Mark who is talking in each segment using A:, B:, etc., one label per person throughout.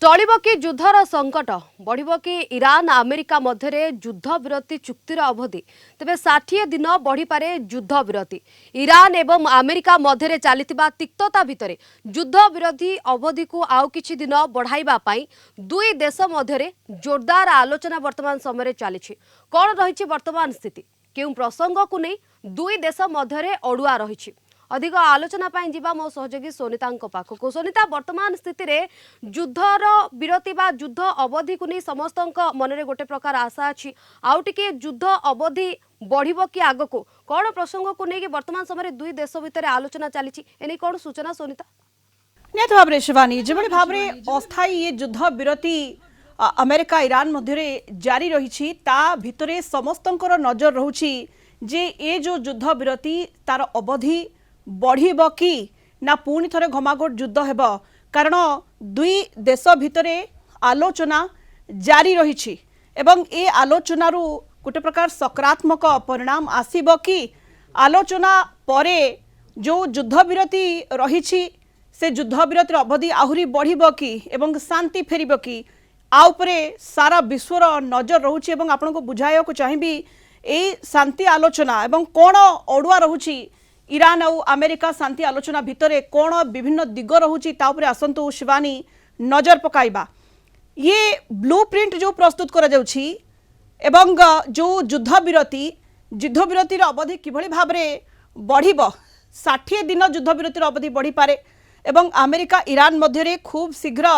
A: टलिब कि युद्धर संकट बढ़ कि ईरान अमेरिका मध्य युद्ध विरति चुक्तिर अवधि तेज 60 दिन बढ़ी पारे युद्ध विरति ईरान एवं अमेरिका मध्य चली तिक्तता भितर युद्ध विरोधी अवधि को आउ किछि दिन बढ़ाइबा पाई दुई देश मध्य जोरदार आलोचना वर्तमान समय चली कौन रही वर्तमान स्थिति केउ प्रसंग को नहीं दुई देश मध्य अड़ुआ रही अधिक आलोचना पाई जीवा मो सहयोगी सोनिता पाखक सोनिता वर्तमान स्थिति रे युद्धर विरति बा युद्ध अवधि को नहीं समस्त मन में गोटे प्रकार आशा अच्छी आउ टिके युद्ध अवधि बढ़िबो कि आग को कौन प्रसंग को नहीं वर्तमान समय दुई देश भितर आलोचना चली एने कौन सूचना सोनिता
B: निहत भाव शिवानी जो भाव अस्थायी ये युद्ध विरति अमेरिका ईरान मध्य जारी रही भितरे समस्तंकर नजर रहुछि जे ए जो युद्ध विरति तार अवधि बढ़िबो कि ना पुणी थरे घमाघोट युद्ध हेब कारण दुई देश भितरे आलोचना जारी रही एवं ए आलोचनारू गोटे प्रकार सकारात्मक परिणाम आसीबो कि आलोचना परे जो युद्ध विरति रही से युद्ध विरतिर अवधि आहुरी बढ़िबो कि एवं शांति फेरिबो कि आ उपरे सारा विश्वर नजर रहुछि एवं आपनको बुझाइयो को चाहिबी ए शांति आलोचना एवं कोन अडुआ रहुछि ईरान और अमेरिका शांति आलोचना भितरे कौन विभिन्न दिग रहुछि ता उपरे आसंतु शिवानी नजर पकाइबा ये ब्लूप्रिंट जो प्रस्तुत करा जाउछि एवं जो युद्ध विरतिर अवधि किभଳି भाबरे बढ़िबो 60 दिन युद्ध विरतिर अवधि बढ़ी पारे एवं अमेरिका ईरान मध्यरे खूब शीघ्र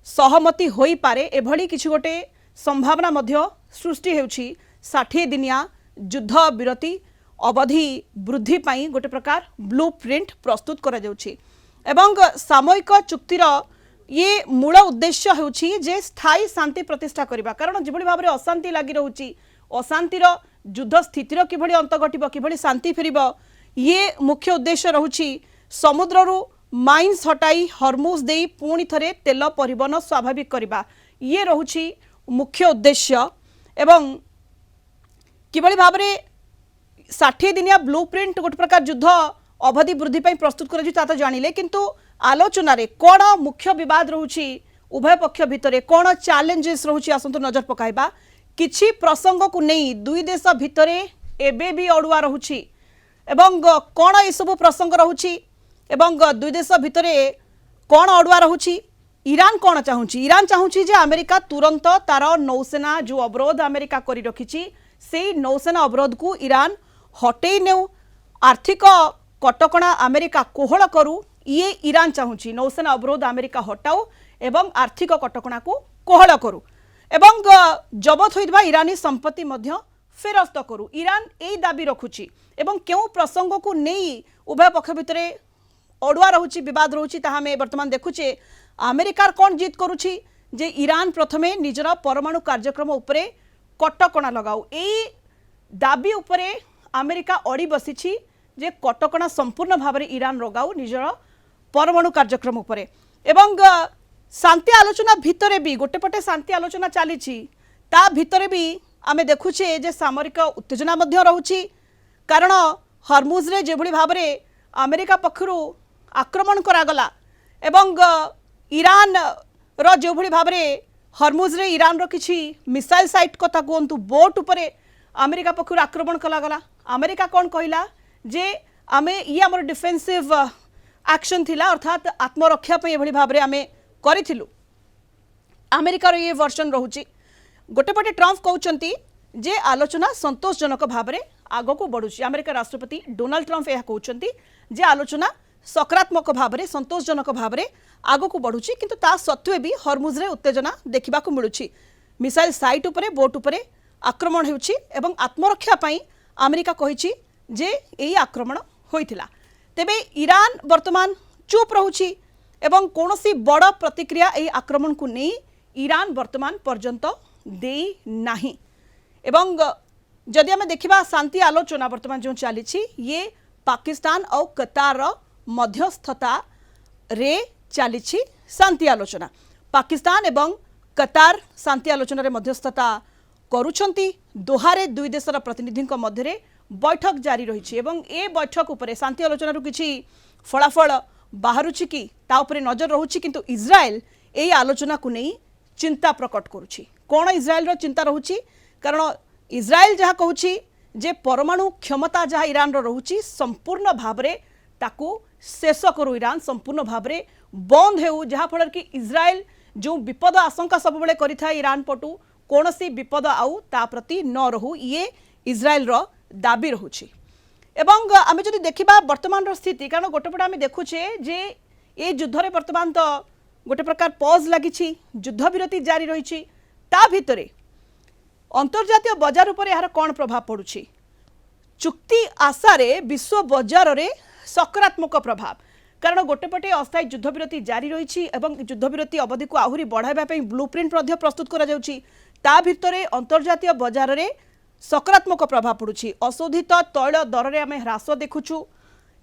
B: सहमति होई पारे एभଳି किछि गोटे संभावना मध्य सृष्टि हेउछि 60 दिनिया युद्ध विरति अवधि वृद्धि पाई गोटे प्रकार ब्लूप्रिंट प्रस्तुत करा जाउछि एवं सामयिक चुक्तिर ये मूल उद्देश्य हेउछि जे स्थायी शांति प्रतिष्ठा करिबा कारण जिभଳି भाबरे अशांति लागि रहउछि अशांतिर युद्ध स्थितिर किभଳି अंत घटिबो किभଳି शांति फेरिबो ये मुख्य उद्देश्य रहउछि समुद्ररू माइन्स हटाई हर्मुज देई पुणी थरे तेल परिवहन स्वाभाविक करिबा ये रहउछि मुख्य उद्देश्य एवं किभଳି भाबरे 60 दिनिया ब्लूप्रिंट गोटे प्रकार युद्ध अवधि वृद्धि पाई प्रस्तुत कर जानिले किंतु आलोचना रे कौन मुख्य विवाद रहुछि उभय पक्ष भितरे कौन चैलेंजेस रहुछि आसंतु नजर पकाइबा किछि प्रसंग को नहीं दुई देश भितरे एबे भी अड़ुआ रहुछि एवं कौन ए सब प्रसंग रहुछि एवं दुई देश भितरे कौन अड़ुआ रहुछि ईरान कौन चाहुछि ईरान चाहुछि जे अमेरिका तुरंत तार नौसेना जो अवरोध अमेरिका करी रखिछि से नौसेना अवरोध को ईरान हटई नेउ आर्थिक कटकणा अमेरिका कोहल करू ये ईरान चाहुछि नौसेना अवरोध अमेरिका हटाऊ एवं आर्थिक कटकणा को कोहल करू एवं जबत होइबा ईरानी संपत्ति मध्य फेरस्त करू ईरान एई दाबी रखुछि एवं केउ प्रसंग को नहीं उभय पक्ष भितरे अड़ुआ रहुछि विवाद रहुछि ताहा में वर्तमान देखुछे अमेरिकार कोन जीत करूछि जे ईरान प्रथमे निजर परमाणु कार्यक्रम उपरे कटकणा लगाऊ एई दाबी उपरे अमेरिका अड़ी बसी जे कटकणा संपूर्ण भाव में ईरान लगाऊ निजर परमाणु कार्यक्रम उपरे एवं शांति आलोचना भितरे भी गोटे पटे शांति आलोचना चली ता भितरे भी आमे देखुछे जे सामरिक उत्तेजना मध्य रहुछि कारण हर्मुज रे जेभଳି भाव में अमेरिका पक्षरु आक्रमण करागला एवं ईरान रो जेभଳି भाव में हर्मुज रे ईरान रो किछि मिसाइल साइट कथा कहतु बोट उपरे अमेरिका पक्षर आक्रमण कलागला अमेरिका कौन कहला जे आमे ये आमर डिफेंसिव एक्शन थिला अर्थात आत्मरक्षा पे एभଳି भाव में आमे करिथिलु अमेरिकार ये वर्जन रहुछि गोटे पटे ट्रम्प कहउचंती जे आलोचना संतोषजनक भाव में आगो को बढ़ुछि अमेरिका राष्ट्रपति डोनाल्ड ट्रम्प यह कहउचंती जे आलोचना सकारात्मक भाव में संतोषजनक भाव में आगो को बढ़ुछि किंतु ता सत्वे भी हर्मुज रे उत्तेजना देखा मिलुछि मिसाइल साइट उपरे बोट उपरे आक्रमण हेउछि एवं आत्मरक्षा पाई अमेरिका कहिछि जे एई आक्रमण होइथिला तेबे ईरान वर्तमान चुप रहुछि एवं कोनोसी बड़ प्रतिक्रिया एई आक्रमण को नहीं ईरान वर्तमान पर्यंत देई नाही एवं जदि आमे देखिबा शांति आलोचना वर्तमान जो चली ये पाकिस्तान और कतार मध्यस्थता रे चली शांति आलोचना पाकिस्तान एवं कतार शांति आलोचना रे मध्यस्थता करुछंती दोहारे दुई देशर प्रतिनिधि मध्य बैठक जारी रही एवं ए बैठक उपरे शांति आलोचना किछि फलाफल बाहरुछि कि ता उपरे नजर रहुछि किंतु इज्राएल এই আলোচনাକୁ ନେଇ ଚିନ୍ତା ପ୍ରକଟ କରୁଛି। କ'ଣ ଇସ୍ରାଏଲର ଚିନ୍ତା ରହୁଛି? କାରଣ ଇସ୍ରାଏଲ ଯାହା କହୁଛି ଯେ ପରମାଣୁ କ୍ଷମତା ଯାହା ଇରାନର ରହୁଛି ସମ୍ପୂର୍ଣ୍ଣ ଭାବରେ ତାକୁ ଶେଷ କରୁ ଇରାନ, ସମ୍ପୂର୍ଣ୍ଣ ଭାବରେ ବନ୍ଦ ହେଉ, ଯାହାଫଳରେ କି ଇସ୍ରାଏଲ ଯେଉଁ ବିପଦ ଆଶଙ୍କା ସବୁବେଳେ କରିଥାଏ ଇରାନ ପଟୁ କୌଣସି ବିପଦ ଆଉ ତା ପ୍ରତି ନ ରହୁ, ଇଏ ଇସ୍ରାଏଲର ଦାବି ରହୁଛି। এবং আমি যদি দেখিবা বর্তমানর স্থিতি, কারণ গোটেপটে আমি দেখুছে যে এই যুদ্ধরে বর্তমান তো গোটে প্রকার পজ লাগিছি, যুদ্ধবিরতি জারি রয়েছে, তা ভিতরে অন্তর্জাতীয় বজার উপরে এর কোন প্রভাব পড়ুছি? চুক্তি আশারে বিশ্ব বজারে সকারাত্মক প্রভাব, কারণ গোটেপটে অস্থায়ী যুদ্ধবিরতি জারি রয়েছে এবং যুদ্ধবিরতি অবধিকে আহুরি বড়াইবা পাই ব্লুপ্রিন্ট প্রস্তুত করা যাচ্ছে, তা ভিতরে অন্তর্জাতীয় বজারে सकारात्मक प्रभाव पड़ुछि। अशोधित तैल दर में आम ह्रास देखुछु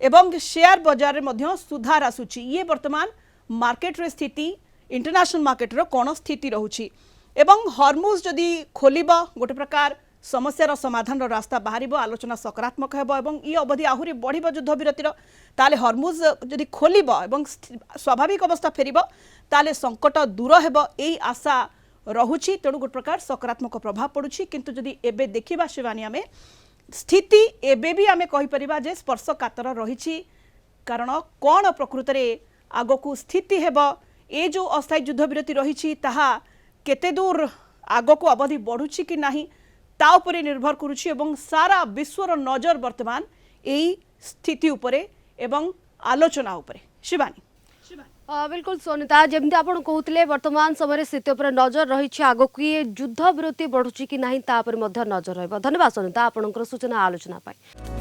B: एवं शेयर बजार में सुधार आसुछि। ये वर्तमान मार्केट रे स्थिति, इंटरनेशनल मार्केट रो कोन स्थिति रहुछि एवं हॉर्मुज जदि खोलिबा गोटे प्रकार समस्यार समाधान रास्ता बाहर, आलोचना सकारात्मक हेबो एवं ये अवधि आहुरी बढ़िबो युद्ध विरतिर, ताले हॉर्मुज जदि खोलिबो एवं स्वाभाविक अवस्था फेरिबो ताले संकट दूर हेबो, एई आशा रहुछि। तेणु गोटे प्रकार सकारात्मक प्रभाव पड़ुछि। किंतु जदि एबे देखिबा शिवानी आमे स्थिति एबे भी आमे कहि परिबा जे स्पर्शकातर रहिछि, कारण कोन प्रकृत रे आगकू स्थिति हेबो, ए जो अस्थायी युद्ध विरति रहिछि ताहा केते दूर आगकू अवधि बढ़ुछि कि नाही ता उपरे निर्भर करुछि एवं सारा विश्वर नजर वर्तमान एई स्थिति उपरे एवं आलोचना उपरे। शिवानी
A: बिल्कुल सोनिता, जमी आप कहते वर्तमान समय स्थिति पर नजर रही, आग को ये युद्ध विरति बढ़ुची कि नहीं ता पर नजर रही। धन्यवाद सोनिता, आपंकर सूचना आलोचना पाई।